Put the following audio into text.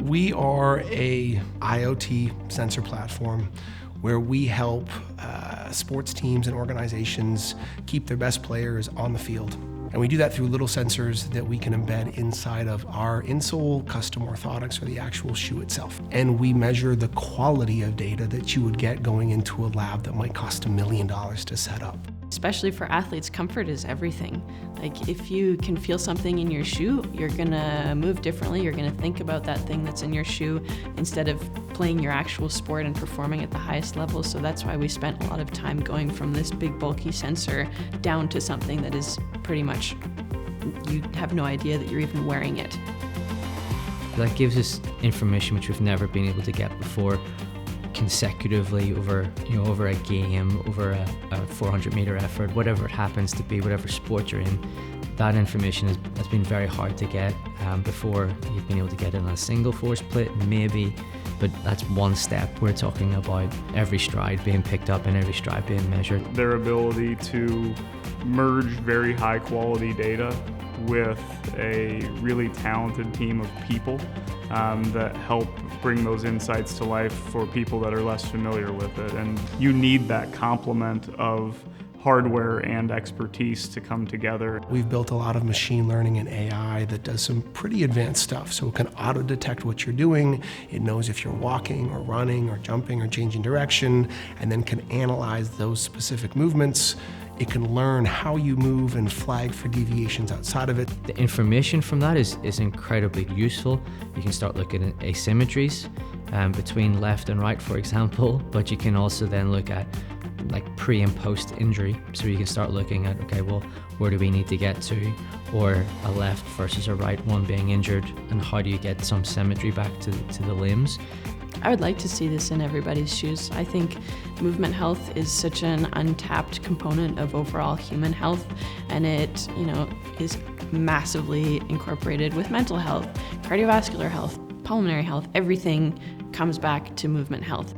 We are a IoT sensor platform where we help sports teams and organizations keep their best players on the field. And we do that through little sensors that we can embed inside of our insole, custom orthotics, or the actual shoe itself. And we measure the quality of data that you would get going into a lab that might cost $1 million to set up. Especially for athletes, comfort is everything. Like, if you can feel something in your shoe, you're gonna move differently, you're gonna think about that thing that's in your shoe instead of playing your actual sport and performing at the highest level. So that's why we spent a lot of time going from this big bulky sensor down to something that is pretty much, you have no idea that you're even wearing it. That gives us information which we've never been able to get before, consecutively over a game, over a 400-meter effort, whatever it happens to be, whatever sport you're in. That information has been very hard to get. Before, you've been able to get it on a single force plate, maybe, but that's one step. We're talking about every stride being picked up and every stride being measured. Their ability to merge very high quality data with a really talented team of people that help bring those insights to life for people that are less familiar with it. And you need that complement of hardware and expertise to come together. We've built a lot of machine learning and AI that does some pretty advanced stuff. So it can auto-detect what you're doing. It knows if you're walking or running or jumping or changing direction, and then can analyze those specific movements. It can learn how you move and flag for deviations outside of it. The information from that is incredibly useful. You can start looking at asymmetries between left and right, for example, but you can also then look at like pre and post injury. So you can start looking at, okay, well, where do we need to get to? Or a left versus a right one being injured, and how do you get some symmetry back to the limbs? I would like to see this in everybody's shoes. I think movement health is such an untapped component of overall human health, and it, is massively incorporated with mental health, cardiovascular health, pulmonary health. Everything comes back to movement health.